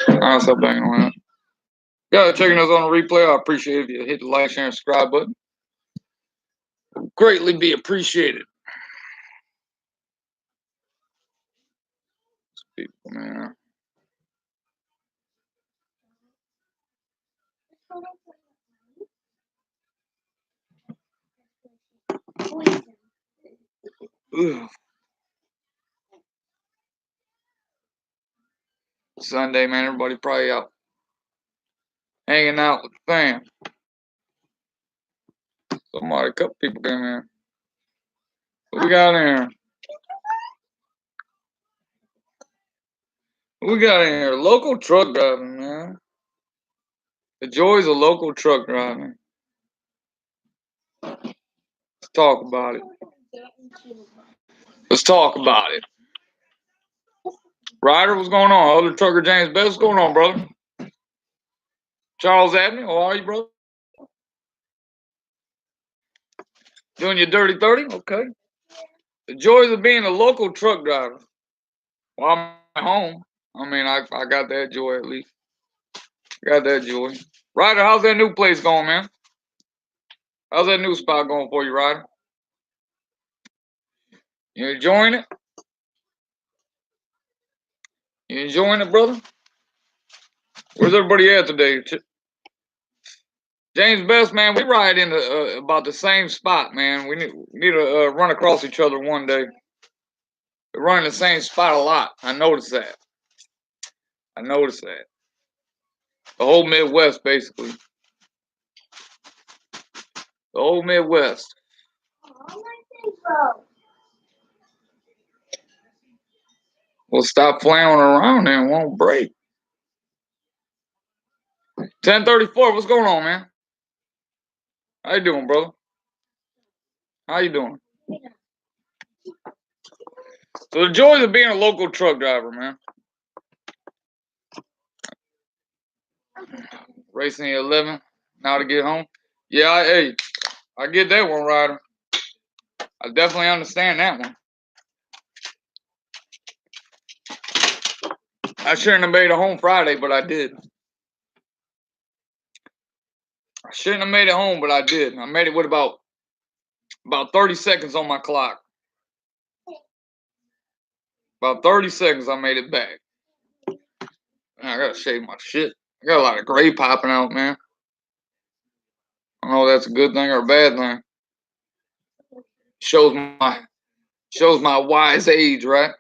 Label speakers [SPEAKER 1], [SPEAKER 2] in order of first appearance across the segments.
[SPEAKER 1] I'll stop banging on that. Yeah, checking us on the replay. I appreciate if you hit the like, share, and subscribe button. Greatly be appreciated. People, man. Ugh. Sunday, man. Everybody probably out hanging out with the fam. Somebody, a couple people came in. What we got in here? What we got in here? Local truck driving, man. The joys of local truck driving. Let's talk about it. Let's talk about it. Ryder, what's going on? Other trucker James Best, what's going on, brother? Charles Abney, how are you, brother? Doing your dirty 30? Okay. The joys of being a local truck driver. Well, I'm at home. I mean, I got that joy at least. Got that joy. Ryder, how's that new place going, man? How's that new spot going for you, Ryder? You enjoying it? You enjoying it, brother? Where's everybody at today? James Best, man, we ride in about the same spot, man. We need to run across each other one day. We run in the same spot a lot. I noticed that. The whole Midwest, basically. The whole Midwest. We'll stop flailing around and won't break. 1034, what's going on, man? How you doing, brother? How you doing? So the joys of being a local truck driver, man. Racing the 11, now to get home. Yeah, I get that one, Ryder. I definitely understand that one. I shouldn't have made it home Friday, but I did. I shouldn't have made it home, but I did. I made it with about 30 seconds on my clock. About 30 seconds, I made it back. Man, I gotta shave my shit. I got a lot of gray popping out, man. I don't know if that's a good thing or a bad thing. Shows my wise age, right?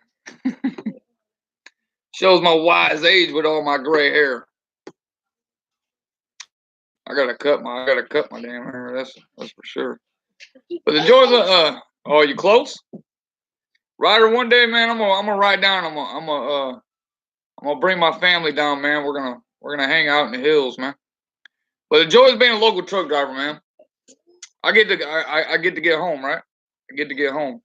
[SPEAKER 1] Shows my wise age with all my gray hair. I gotta cut my damn hair. That's for sure. But the joys of oh, you close? Ryder, one day, man, I'm gonna ride down. I'm gonna bring my family down, man. We're gonna hang out in the hills, man. But the joy of being a local truck driver, man. I get to get home, right? I get to get home.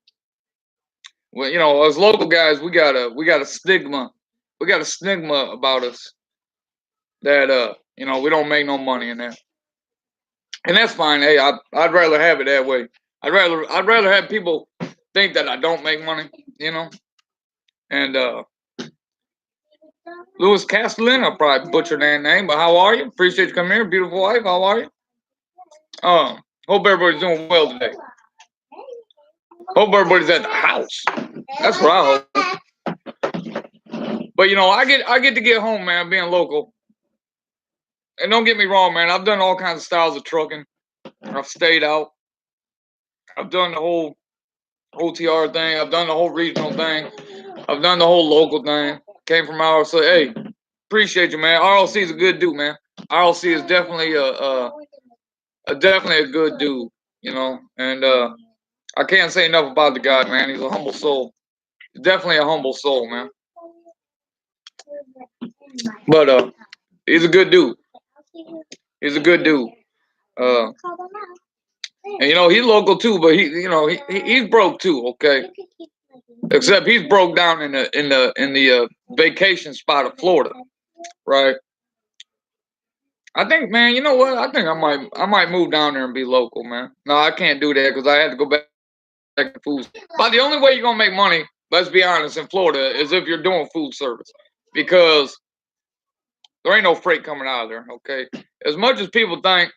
[SPEAKER 1] Well, you know, as local guys, we got a stigma. We got a stigma about us that you know, we don't make no money in that. And that's fine. Hey, I'd rather have it that way. I'd rather have people think that I don't make money, you know. And Louis Castellan, I'll probably butcher that name, but how are you? Appreciate you coming here, beautiful wife. How are you? Hope everybody's doing well today. Hope everybody's at the house. That's what I hope. But you know, I get to get home, man, being local. And don't get me wrong, man. I've done all kinds of styles of trucking. I've stayed out. I've done the whole OTR thing. I've done the whole regional thing. I've done the whole local thing. Came from RLC. Hey, appreciate you, man. RLC is a good dude, man. RLC is definitely definitely a good dude, you know. And I can't say enough about the guy, man. He's a humble soul. He's definitely a humble soul, man. But he's a good dude. He's a good dude. And you know, he's local too, but he's broke too, okay? Except he's broke down in the vacation spot of Florida, right? I think, man, you know what? I think I might move down there and be local, man. No, I can't do that because I had to go back to food. But the only way you're gonna make money, let's be honest, in Florida, is if you're doing food service. Because There ain't no freight coming out of there. Okay, as much as people think,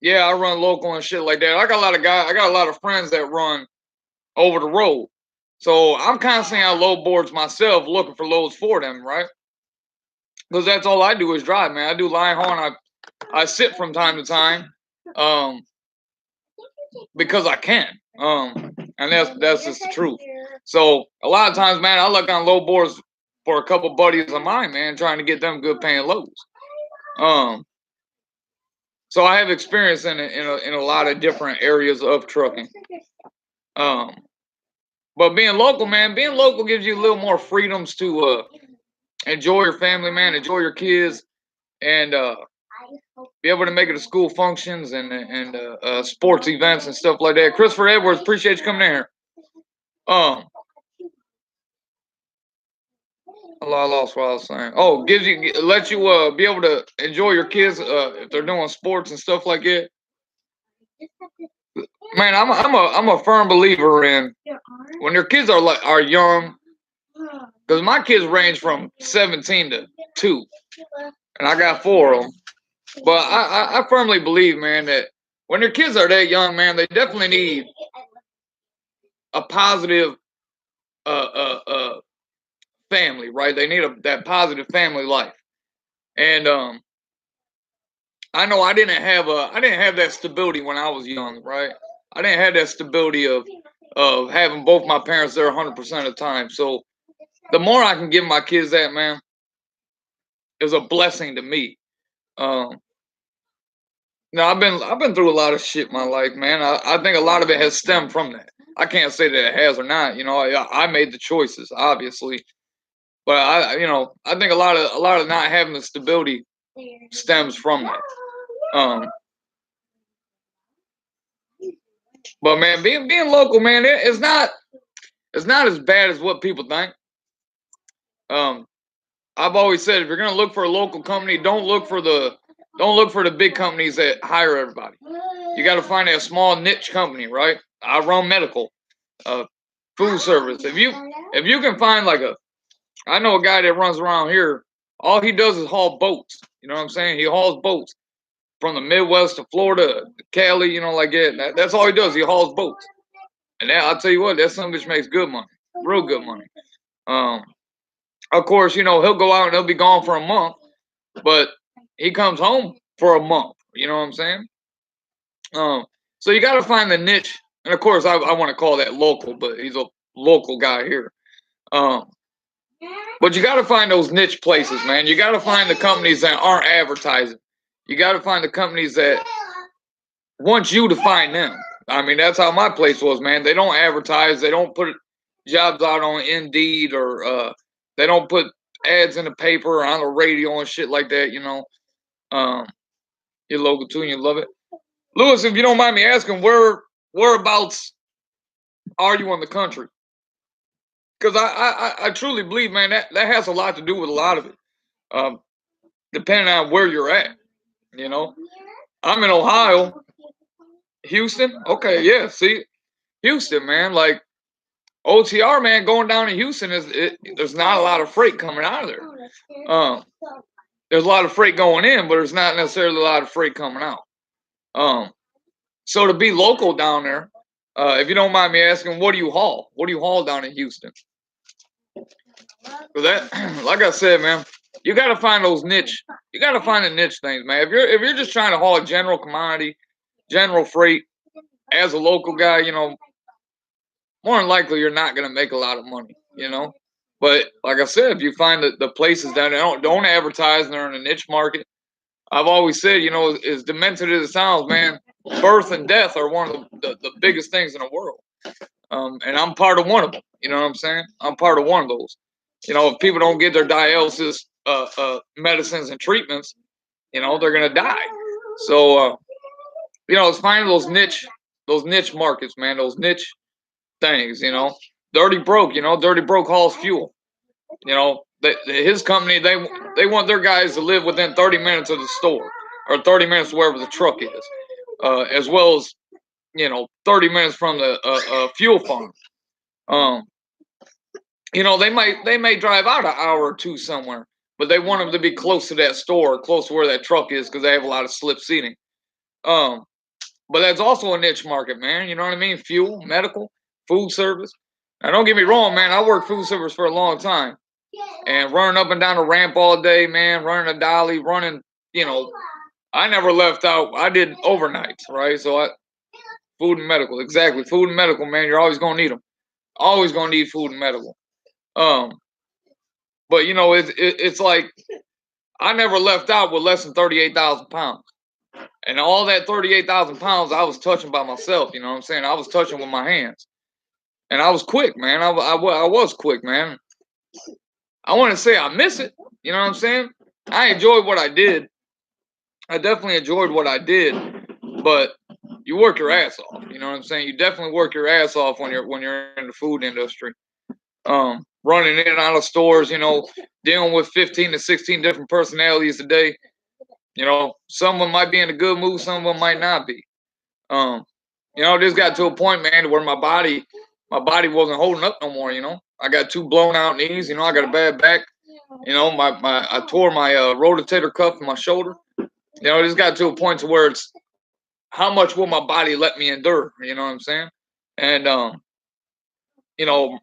[SPEAKER 1] yeah, I run local and shit like that. I got a lot of guys. I got a lot of friends that run over the road. So I'm constantly on load boards myself, looking for loads for them, right? Because that's all I do is drive, man. I do line haul. I sit from time to time, um, because I can, and that's just the truth. So a lot of times, man, I look on load boards for a couple buddies of mine, man, trying to get them good paying loads. Um, so I have experience in a lot of different areas of trucking. Um, but being local, man, being local gives you a little more freedoms to enjoy your family, man, enjoy your kids, and be able to make it to school functions and sports events and stuff like that. Christopher Edwards, appreciate you coming in here. Um, I lost what I was saying. Oh, gives you lets you be able to enjoy your kids if they're doing sports and stuff like that. Man, I'm a firm believer in when your kids are young, because my kids range from 17 to 2, and I got 4 of them. But I firmly believe, man, that when your kids are that young, man, they definitely need a positive family, right? They need that positive family life. And I know I didn't have that stability when I was young, right? I didn't have that stability of having both my parents there 100% of the time. So the more I can give my kids that, man, is a blessing to me. Um, Now I've been through a lot of shit in my life, man. I think a lot of it has stemmed from that. I can't say that it has or not. You know, I made the choices, obviously, but I think a lot of not having the stability stems from that. Um, but man, being local, man, it's not as bad as what people think. Um, I've always said if you're gonna look for a local company, don't look for the big companies that hire everybody. You got to find a small niche company, right? I run medical, uh, food service. If you can find I know a guy that runs around here. All he does is haul boats. You know what I'm saying? He hauls boats from the Midwest to Florida, to Cali. You know, like that. That's all he does. He hauls boats. And that, I'll tell you what, that son of a bitch makes good money, real good money. Um, of course, you know he'll go out and he'll be gone for a month, but he comes home for a month. You know what I'm saying? Um, so you got to find the niche, and of course, I want to call that local, but he's a local guy here. Um, but you got to find those niche places, man. You got to find the companies that aren't advertising. You got to find the companies that want you to find them. I mean, that's how my place was, man. They don't advertise. They don't put jobs out on Indeed or they don't put ads in the paper or on the radio and shit like that. You know, um, you're local too, and you love it. Lewis, if you don't mind me asking, whereabouts are you in the country? Because I truly believe, man, that has a lot to do with a lot of it. Um, Depending on where you're at, you know. I'm in Ohio, Houston. Okay, yeah. See, Houston, man, like OTR, man, going down to Houston there's not a lot of freight coming out of there. There's a lot of freight going in, but there's not necessarily a lot of freight coming out. Um, so to be local down there, if you don't mind me asking, what do you haul? What do you haul down in Houston? For that, like I said, man, you got to find those niche. You got to find the niche things, man. If you're just trying to haul a general commodity, general freight, as a local guy, you know, more than likely you're not gonna make a lot of money, you know. But like I said, if you find the places that don't advertise and they're in a niche market, I've always said, you know, as demented as it sounds, man, birth and death are one of the biggest things in the world. And I'm part of one of them. You know what I'm saying? I'm part of one of those. You know, if people don't get their dialysis medicines and treatments, you know, they're gonna die. So you know, it's finding those niche markets, man, those niche things, you know. Dirty Broke, you know, Dirty Broke hauls fuel. You know, his company, they want their guys to live within 30 minutes of the store or 30 minutes wherever the truck is, as well as, you know, 30 minutes from the fuel farm. Um, you know, they may drive out an hour or two somewhere, but they want them to be close to that store, close to where that truck is, because they have a lot of slip seating. Um, but that's also a niche market, man. You know what I mean? Fuel, medical, food service. Now, don't get me wrong, man. I worked food service for a long time, and running up and down the ramp all day, man. Running a dolly, running. You know, I never left out. I did overnights, right? So food and medical, exactly. Food and medical, man. You're always gonna need them. Always gonna need food and medical. Um, but you know, it's like I never left out with less than 38,000 pounds. And all that 38,000 pounds I was touching by myself, you know what I'm saying? I was touching with my hands. And I was quick, man. I was quick, man. I want to say I miss it, you know what I'm saying? I enjoyed what I did. I definitely enjoyed what I did, but you work your ass off, you know what I'm saying? You definitely work your ass off when you're in the food industry. Running in and out of stores, you know, dealing with 15 to 16 different personalities a day. You know, some of them might be in a good mood, some of them might not be. You know, this got to a point, man, where my body wasn't holding up no more. You know, I got 2 blown out knees. You know, I got a bad back. You know, I tore my rotator cuff in my shoulder. You know, this got to a point to where it's how much will my body let me endure? You know what I'm saying? And you know,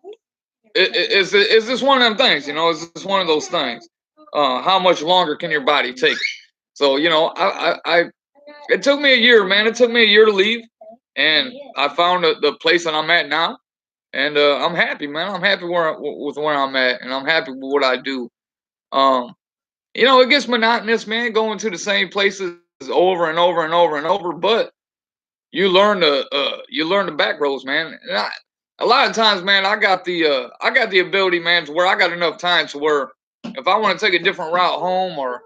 [SPEAKER 1] it's just one of them things. You know, it's just one of those things. How much longer can your body take? So you know, I it took me a year, man. It took me a year to leave, and I found the place that I'm at now, and I'm happy, man. I'm happy with where I'm at, and I'm happy with what I do. Um, you know, it gets monotonous, man, going to the same places over and over and over and over, but you learn the back roads, man. And a lot of times, man, I got the ability, man, to where I got enough time to where if I want to take a different route home or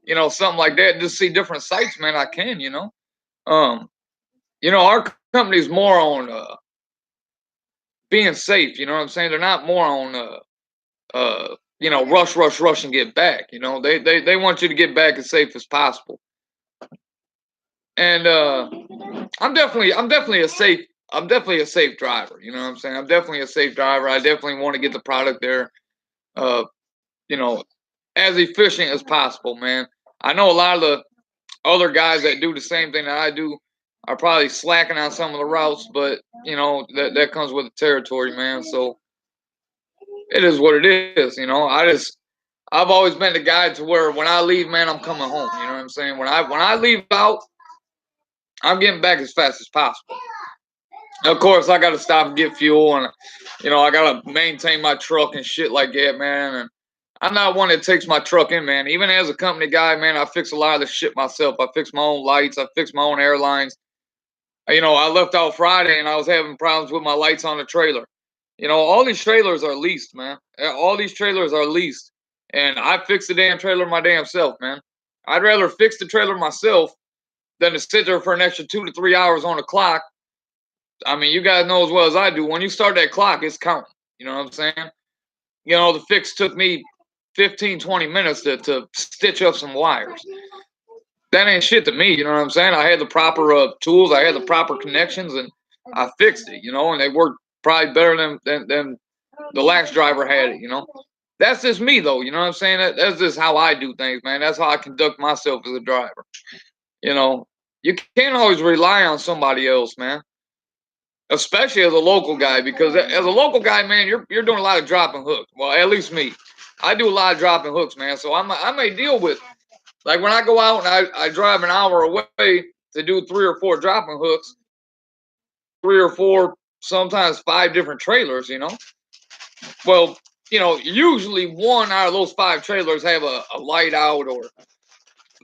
[SPEAKER 1] you know something like that, just see different sites, man, I can, you know. Um, you know, our company's more on being safe. You know what I'm saying? They're not more on you know, rush, and get back. You know, they want you to get back as safe as possible. And I'm definitely a safe driver. You know what I'm saying? I'm definitely a safe driver. I definitely want to get the product there. Uh, you know, as efficient as possible, man. I know a lot of the other guys that do the same thing that I do are probably slacking on some of the routes, but you know that comes with the territory, man. So it is what it is. You know, I've always been the guy to where when I leave, man, I'm coming home. You know what I'm saying? When I leave out, I'm getting back as fast as possible. Of course, I got to stop and get fuel, and you know I got to maintain my truck and shit like that, man. And I'm not one that takes my truck in, man. Even as a company guy, man, I fix a lot of the shit myself. I fix my own lights. I fix my own airlines. You know, I left out Friday and I was having problems with my lights on the trailer. You know, all these trailers are leased, man. All these trailers are leased. And I fix the damn trailer my damn self, man. I'd rather fix the trailer myself than to sit there for an extra 2 to 3 hours on the clock. I mean, you guys know as well as I do, when you start that clock, it's counting. You know what I'm saying? You know, the fix took me 15, 20 minutes to stitch up some wires. That ain't shit to me, you know what I'm saying? I had the proper tools, I had the proper connections, and I fixed it, you know, and they worked probably better than the last driver had it, you know. That's just me, though, you know what I'm saying? That's just how I do things, man. That's how I conduct myself as a driver. You know, you can't always rely on somebody else, man. Especially as a local guy, because as a local guy, man, you're doing a lot of dropping hooks. Well, at least me, I do a lot of dropping hooks, man. So I may deal with like when I go out and I drive an hour away to do 3 or 4 dropping hooks, 3 or 4, sometimes 5 different trailers, you know. Well, you know, usually 1 out of those 5 trailers have a light out or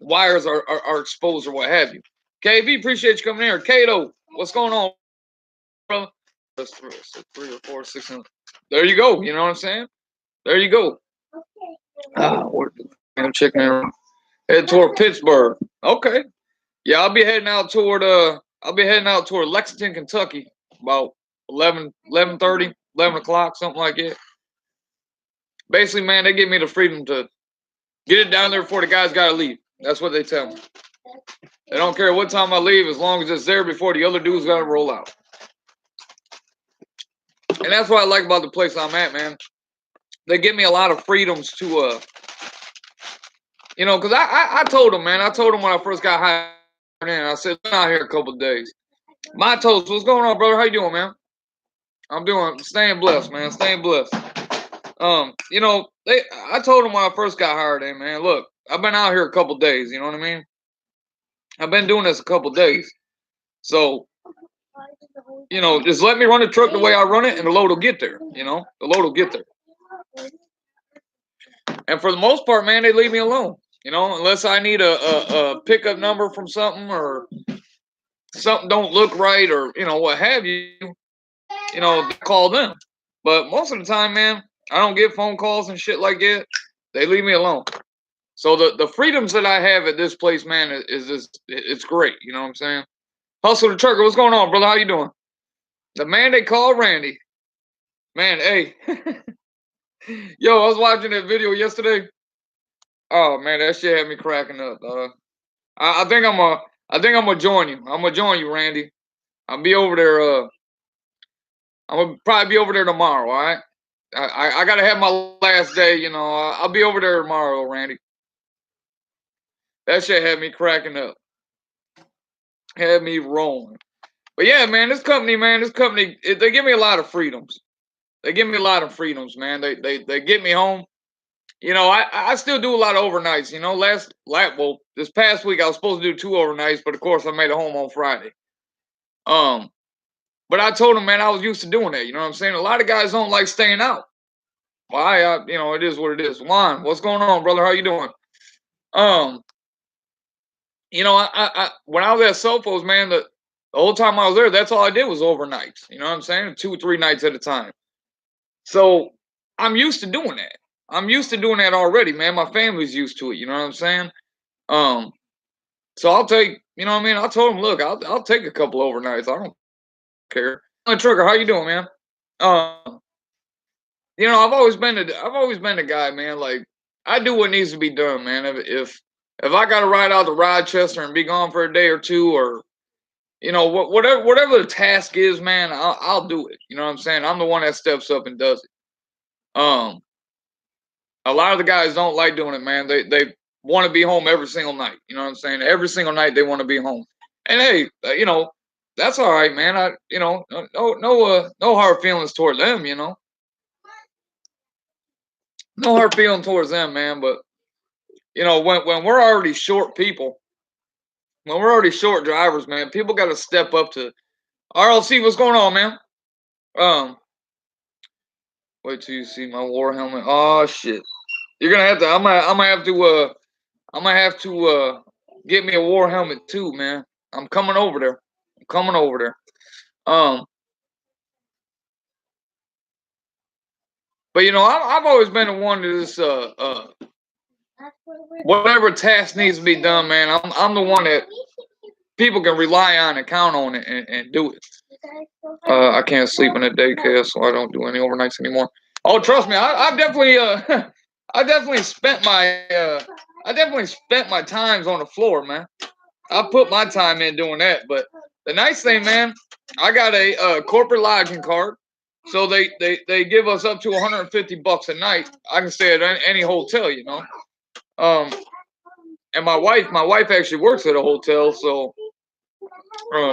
[SPEAKER 1] wires are exposed or what have you. KV, appreciate you coming here. Kato, what's going on, bro? That's 3 or 4, 6. There you go. You know what I'm saying? There you go. I'm checking in. Head toward Pittsburgh. Okay. Yeah, I'll be heading out toward Lexington, Kentucky, about 11:30, 11 o'clock, something like that. Basically, man, they give me the freedom to get it down there before the guys gotta leave. That's what they tell me. They don't care what time I leave as long as it's there before the other dudes gotta roll out. And that's what I like about the place I'm at, man. They give me a lot of freedoms to You know, because I told him, man. I told him when I first got hired in. I said, been out here a couple of days. My toast, what's going on, brother? How you doing, man? I'm doing, staying blessed, man. Staying blessed. You know, I told him when I first got hired in, man. Look, I've been out here a couple of days. You know what I mean? I've been doing this a couple of days. So, you know, just let me run the truck the way I run it, and the load will get there. You know, the load will get there. And for the most part, man, they leave me alone. You know, unless I need a pickup number from something, or something don't look right, or you know what have you. You know, call them. But most of the time, man, I don't get phone calls and shit like that. They leave me alone. So the freedoms that I have at this place, man, is just, it's great. You know what I'm saying? Hustle the trucker, what's going on, brother? How you doing? The man they call Randy. Man, hey. Yo, I was watching that video yesterday. Oh man, that shit had me cracking up. I think I'm gonna join you. I'm gonna join you, Randy. I'll be over there. I'm gonna probably be over there tomorrow. All right. I gotta have my last day. You know, I'll be over there tomorrow, Randy. That shit had me cracking up. Had me rolling. But yeah, man, this company, they give me a lot of freedoms. They give me a lot of freedoms, man. They get me home. You know, I still do a lot of overnights. You know, well, this past week I was supposed to do 2 overnights, but of course I made it home on Friday. But I told him, man, I was used to doing that. You know what I'm saying? A lot of guys don't like staying out. Why? You know, it is what it is. Juan, what's going on, brother? How you doing? You know, I when I was at Sophos, man, the whole time I was there, that's all I did was overnights. You know what I'm saying? 2 or 3 nights at a time. So I'm used to doing that. I'm used to doing that already, man. My family's used to it. You know what I'm saying? So I'll take, you know what I mean? I told him, look, I'll take a couple overnights. I don't care. Trucker, how you doing, man? You know, I've always been the guy, man. Like, I do what needs to be done, man. If I got to ride out to Rochester and be gone for a day or two, or you know, whatever the task is, man, I'll do it. You know what I'm saying? I'm the one that steps up and does it. A lot of the guys don't like doing it, man. They want to be home every single night. You know what I'm saying? Every single night they want to be home. And hey, you know, that's all right, man. You know, no hard feelings toward them. You know, no hard feeling towards them, man. But you know, when we're already short people, when we're already short drivers, man, people got to step up to RLC. What's going on, man? Wait till you see my war helmet. Oh shit, you're gonna have to. I'm gonna have to get me a war helmet too, man. I'm coming over there. I'm coming over there. But you know, I've always been the one to just whatever task needs to be done, man. I'm the one that people can rely on and count on it and do it. I can't sleep in a daycare, so I don't do any overnights anymore. Oh, trust me, I've definitely I definitely spent my times on the floor, man. I put my time in doing that. But the nice thing, man, I got a corporate lodging card, so they give us up to $150 a night. I can stay at any hotel, you know. And my wife actually works at a hotel, so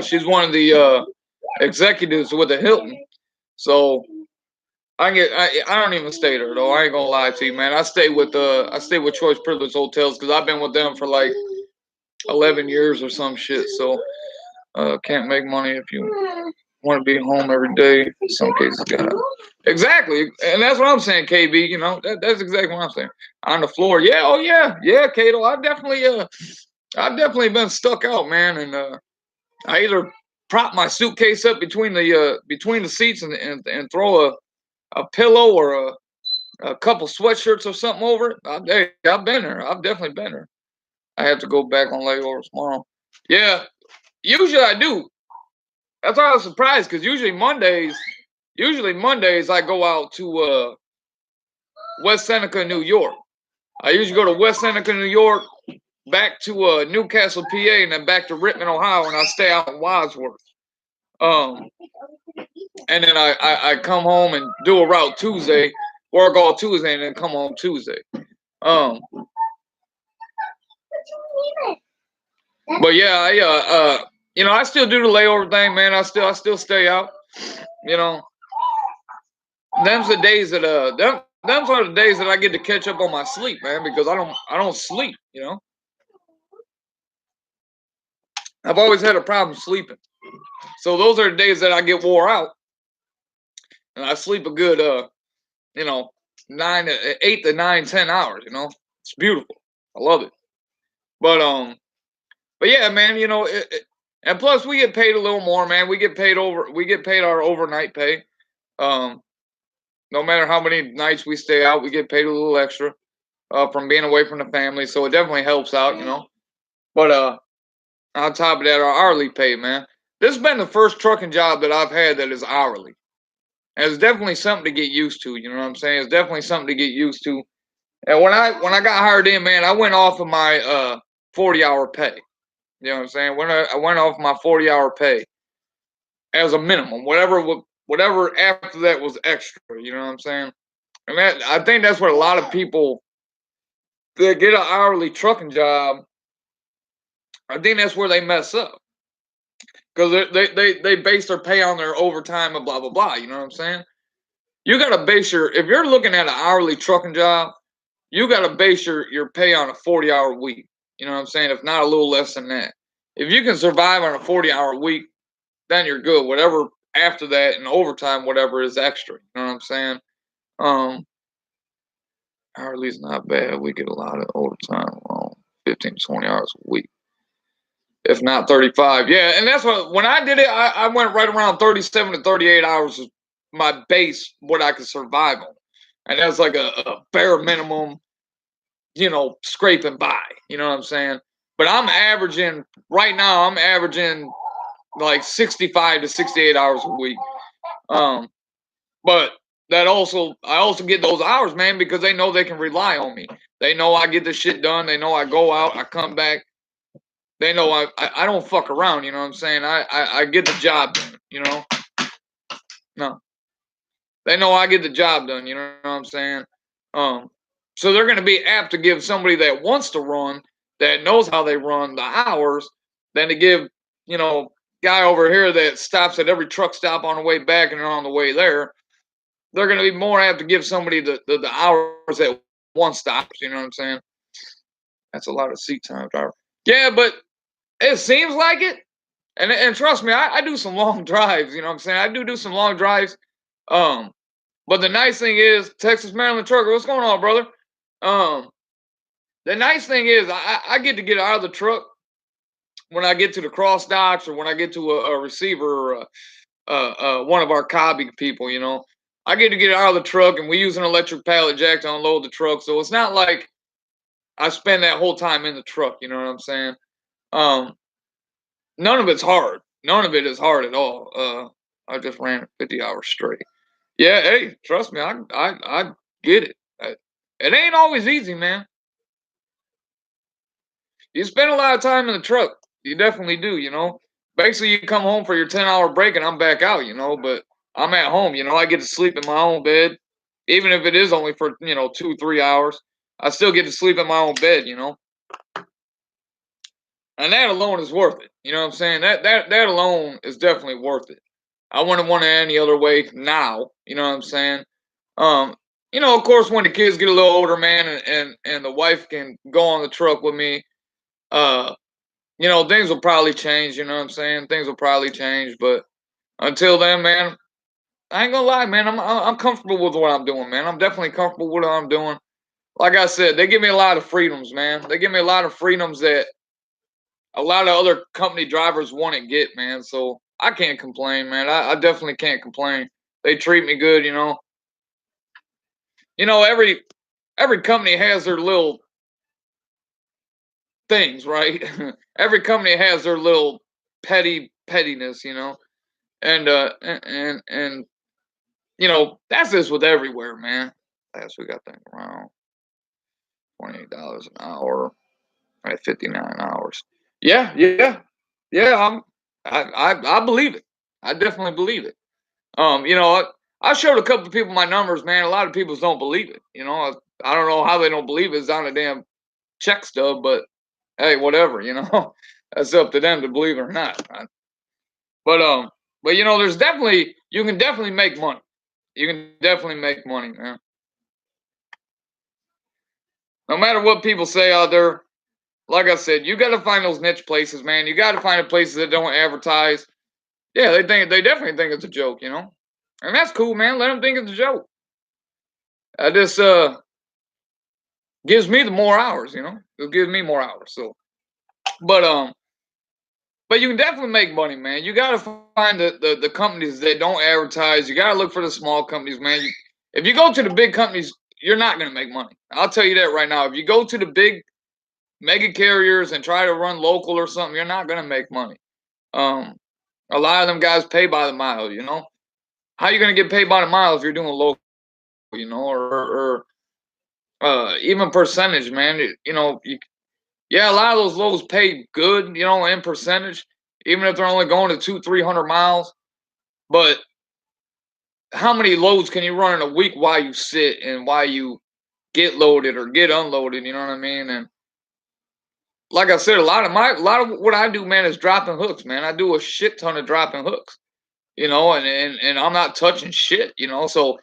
[SPEAKER 1] she's one of the executives with the Hilton. So I don't even stay there though. I ain't gonna lie to you, man. I stay with Choice Privilege Hotels because I've been with them for like 11 years or some shit. So can't make money if you want to be home every day. In some cases, exactly, and that's what I'm saying, KB. You know, that's exactly what I'm saying. On the floor, yeah, oh yeah, Kato. I've definitely been stuck out, man, and I either prop my suitcase up between the seats and throw a pillow or a couple sweatshirts or something over it. I've been there. I've definitely been there. I have to go back on layover tomorrow. Yeah, usually I do. That's why I was surprised because usually Mondays I go out to West Seneca, New York. I usually go to West Seneca, New York, back to Newcastle, PA, and then back to Richmond, Ohio, and I stay out in Wadsworth. And then I come home and do a route Tuesday, work all Tuesday, and then come home Tuesday. But yeah, I still do the layover thing, man. I still stay out. You know, them's the days that them's are the days that I get to catch up on my sleep, man, because I don't sleep. I've always had a problem sleeping, so those are the days that I get wore out, and I sleep a good you know 8 to 9, 10 hours. It's beautiful. I love it. But but yeah, man, and plus we get paid a little more, man. We get paid our overnight pay. Um, no matter how many nights we stay out, we get paid a little extra from being away from the family. So it definitely helps out. But on top of that, our hourly pay, man. This has been the first trucking job that I've had that is hourly. And it's definitely something to get used to. You know what I'm saying? It's definitely something to get used to. And when I got hired in, man, I went off of my 40-hour pay. You know what I'm saying? When I went off my 40-hour pay as a minimum, whatever after that was extra. You know what I'm saying? And I think that's what a lot of people that get an hourly trucking job. I think that's where they mess up because they base their pay on their overtime and blah blah blah. You know what I'm saying? You got to base if you're looking at an hourly trucking job, you got to base your pay on a 40-hour week. You know what I'm saying? If not a little less than that. If you can survive on a 40-hour week, then you're good. Whatever after that and overtime, whatever is extra. You know what I'm saying? Um, Hourly's not bad. We get a lot of overtime, 15 to 20 hours a week, if not 35. Yeah, and that's when I did it, I went right around 37 to 38 hours is my base, what I could survive on. And that's like a bare minimum, scraping by. You know what I'm saying? But right now, I'm averaging like 65 to 68 hours a week. Um, but I also get those hours, man, because they know they can rely on me. They know I get the shit done. They know I go out, I come back. They know I don't fuck around. You know what I'm saying? I get the job done. No, they know I get the job done. You know what I'm saying? Um, so they're going to be apt to give somebody that wants to run, that knows how they run the hours, than to give guy over here that stops at every truck stop on the way back and on the way there. They're going to be more apt to give somebody the hours that one stops. You know what I'm saying? That's a lot of seat time, driver. Yeah, but it seems like it. And trust me, I do some long drives. You know what I'm saying? I do some long drives. Um, but the nice thing is, Texas Maryland trucker, what's going on, brother? Um, the nice thing is, I get to get out of the truck when I get to the cross docks or when I get to a receiver or one of our cobby people. I get to get out of the truck, and we use an electric pallet jack to unload the truck. So it's not like I spend that whole time in the truck. You know what I'm saying? Um, None of it's hard. None of it is hard at all. I just ran 50 hours straight. Yeah, hey, trust me, I get it. It ain't always easy, man. You spend a lot of time in the truck. You definitely do. Basically, you come home for your 10-hour break, and I'm back out. But I'm at home. I get to sleep in my own bed, even if it is only for 2-3 hours. I still get to sleep in my own bed. And that alone is worth it. You know what I'm saying? That alone is definitely worth it. I wouldn't want it any other way now. You know what I'm saying? Um, of course, when the kids get a little older, man, and the wife can go on the truck with me, uh, things will probably change. You know what I'm saying? Things will probably change, but until then, man, I ain't gonna lie, man. I'm comfortable with what I'm doing, man. I'm definitely comfortable with what I'm doing. Like I said, they give me a lot of freedoms, man. They give me a lot of freedoms that a lot of other company drivers wouldn't get, man. So I can't complain, man. I definitely can't complain. They treat me good. Every company has their little things, right? Every company has their little pettiness, and that's just with everywhere, man. Last week I think around $28 an hour at 59 hours. Yeah, yeah, yeah. I believe it. I definitely believe it. I showed a couple of people my numbers, man. A lot of people don't believe it. I don't know how they don't believe it. It's on a damn check stub, but hey, whatever. That's up to them to believe it or not. But there's definitely you can definitely make money. You can definitely make money, man. No matter what people say out there, like I said, you got to find those niche places, man. You got to find the places that don't advertise. Yeah, they definitely think it's a joke, and that's cool, man. Let them think it's a joke. I just gives me the more hours, It gives me more hours. So, but but you can definitely make money, man. You got to find the companies that don't advertise. You got to look for the small companies, man. If you go to the big companies, you're not going to make money. I'll tell you that right now. If you go to the big mega carriers and try to run local or something, you're not going to make money. A lot of them guys pay by the mile, How you going to get paid by the mile if you're doing local, or even percentage, man? Yeah, a lot of those lows pay good, in percentage, even if they're only going to 200-300 miles. But how many loads can you run in a week while you sit and while you get loaded or get unloaded? You know what I mean? And like I said, a lot of what I do, man, is dropping hooks, man. I do a shit ton of dropping hooks, and I'm not touching shit, So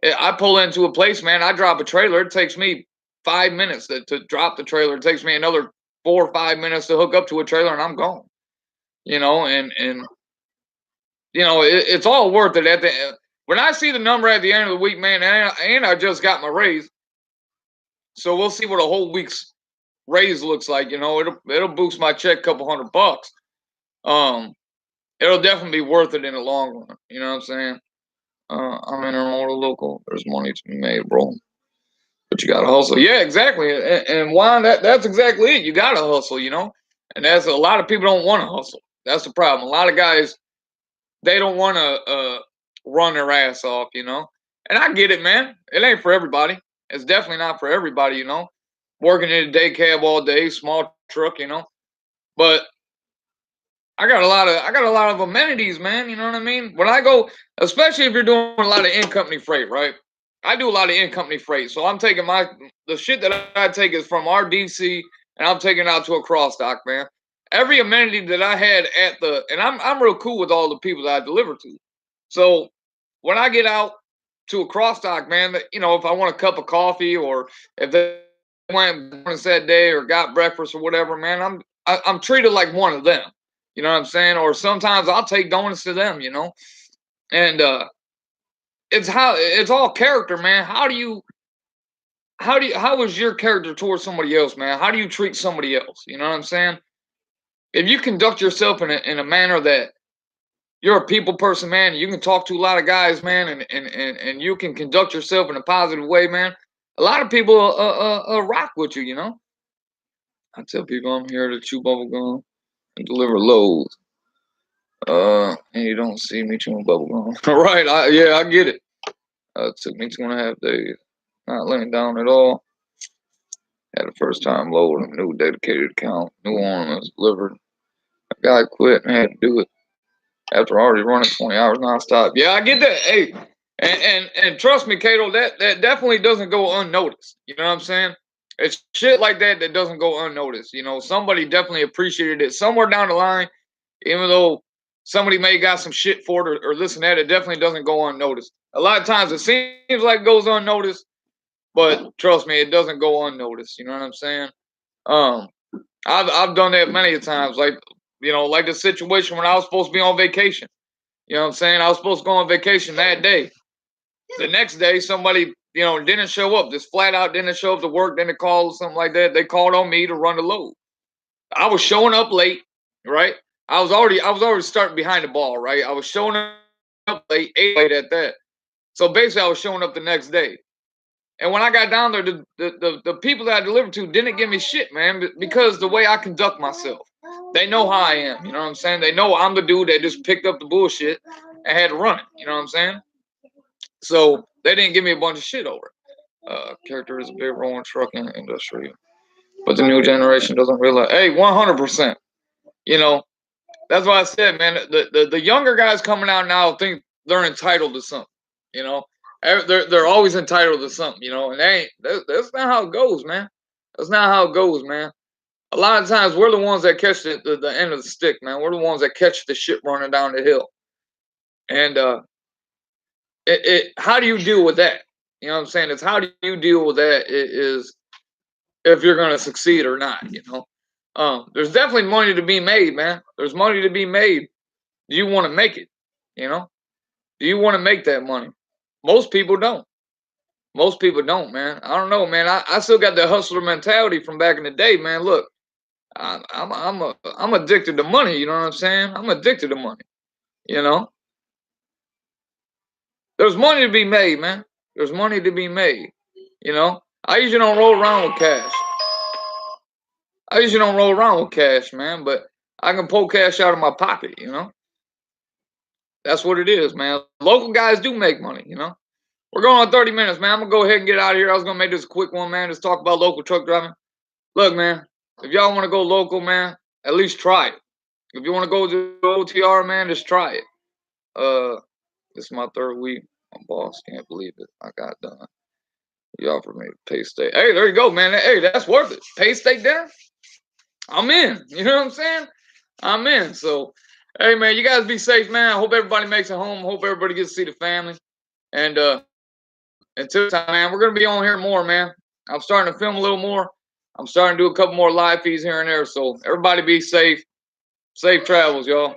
[SPEAKER 1] I pull into a place, man. I drop a trailer. It takes me 5 minutes to drop the trailer. It takes me another 4 or 5 minutes to hook up to a trailer, and I'm gone. And it's all worth it at the end. When I see the number at the end of the week, man, and I just got my raise, so we'll see what a whole week's raise looks like. It'll boost my check a couple $100. It'll definitely be worth it in the long run. You know what I'm saying? I'm intermodal local. There's money to be made, bro. But you gotta hustle. Yeah, exactly. And Juan, that's exactly it. You gotta hustle, And that's a lot of people don't want to hustle. That's the problem. A lot of guys, they don't want to run their ass off, And I get it, man. It ain't for everybody. It's definitely not for everybody, Working in a day cab all day, small truck, But I got a lot of amenities, man. You know what I mean? When I go, especially if you're doing a lot of in-company freight, right? I do a lot of in-company freight, so I'm taking the shit that I take is from our DC, and I'm taking it out to a cross dock, man. Every amenity that I had and I'm real cool with all the people that I deliver to. So when I get out to a cross dock, man, if I want a cup of coffee or if they went on a set day or got breakfast or whatever, man, I'm treated like one of them. You know what I'm saying? Or sometimes I'll take donuts to them, And it's all character, man. How is your character towards somebody else, man? How do you treat somebody else? You know what I'm saying? If you conduct yourself in a manner that you're a people person, man, you can talk to a lot of guys, man, and you can conduct yourself in a positive way, man. A lot of people rock with you, I tell people I'm here to chew bubble gum and deliver loads. And you don't see me chewing bubble gum. Right, I get it. It took me 2.5 days. Not laying down at all. Had a first time load, a new dedicated account, new ornaments delivered. A guy quit and had to do it after already running 20 hours nonstop. Yeah, I get that. Hey, and trust me, Cato, that definitely doesn't go unnoticed. You know what I'm saying? It's shit like that doesn't go unnoticed. Somebody definitely appreciated it somewhere down the line, even though somebody may got some shit for it or this and that. It definitely doesn't go unnoticed. A lot of times it seems like it goes unnoticed, but trust me, it doesn't go unnoticed. You know what I'm saying? I've done that many times. Like like the situation when I was supposed to be on vacation. You know what I'm saying? I was supposed to go on vacation that day. The next day, somebody didn't show up. Just flat out didn't show up to work. Didn't call or something like that. They called on me to run the load. I was showing up late, right? I was already starting behind the ball, right? I was showing up late, 8 at that. So basically, I was showing up the next day. And when I got down there, the people that I delivered to didn't give me shit, man, because the way I conduct myself. They know how I am, you know what I'm saying? They know I'm the dude that just picked up the bullshit and had to run it, you know what I'm saying? So they didn't give me a bunch of shit over it. Character is a big role in trucking industry, but the new generation doesn't realize. Hey, 100%. That's why I said, man. The younger guys coming out now think they're entitled to something. They're always entitled to something. And that's not how it goes, man. That's not how it goes, man. a lot of times we're the ones that catch the end of the stick, man. We're the ones that catch the shit running down the hill. And how do you deal with that? You know what I'm saying? It's how do you deal with that is if you're gonna succeed or not, you know. There's definitely money to be made, man. There's money to be made. Do you want to make it? You know? Do you want to make that money? Most people don't. Most people don't, man. I don't know, man. I still got the hustler mentality from back in the day, man. Look, I'm addicted to money. You know what I'm saying? I'm addicted to money. You know, there's money to be made, man. There's money to be made. You know, I usually don't roll around with cash. I usually don't roll around with cash, man. But I can pull cash out of my pocket. You know, that's what it is, man. Local guys do make money. You know. We're going on 30 minutes, man. I'm gonna go ahead and get out of here. I was gonna make this a quick one, man. Just talk about local truck driving. Look, man, if y'all want to go local, man, at least try it. If you want to go to OTR, man, just try it. This is my third week. My boss can't believe it. I got done. He offered me pay steak. Hey, there you go, man. Hey, that's worth it. Pay steak dinner? I'm in. You know what I'm saying? I'm in. So, hey, man, you guys be safe, man. I hope everybody makes it home. Hope everybody gets to see the family. And until time, man, we're gonna be on here more, man. I'm starting to film a little more. I'm starting to do a couple more live feeds here and there. So everybody be safe. Safe travels, y'all.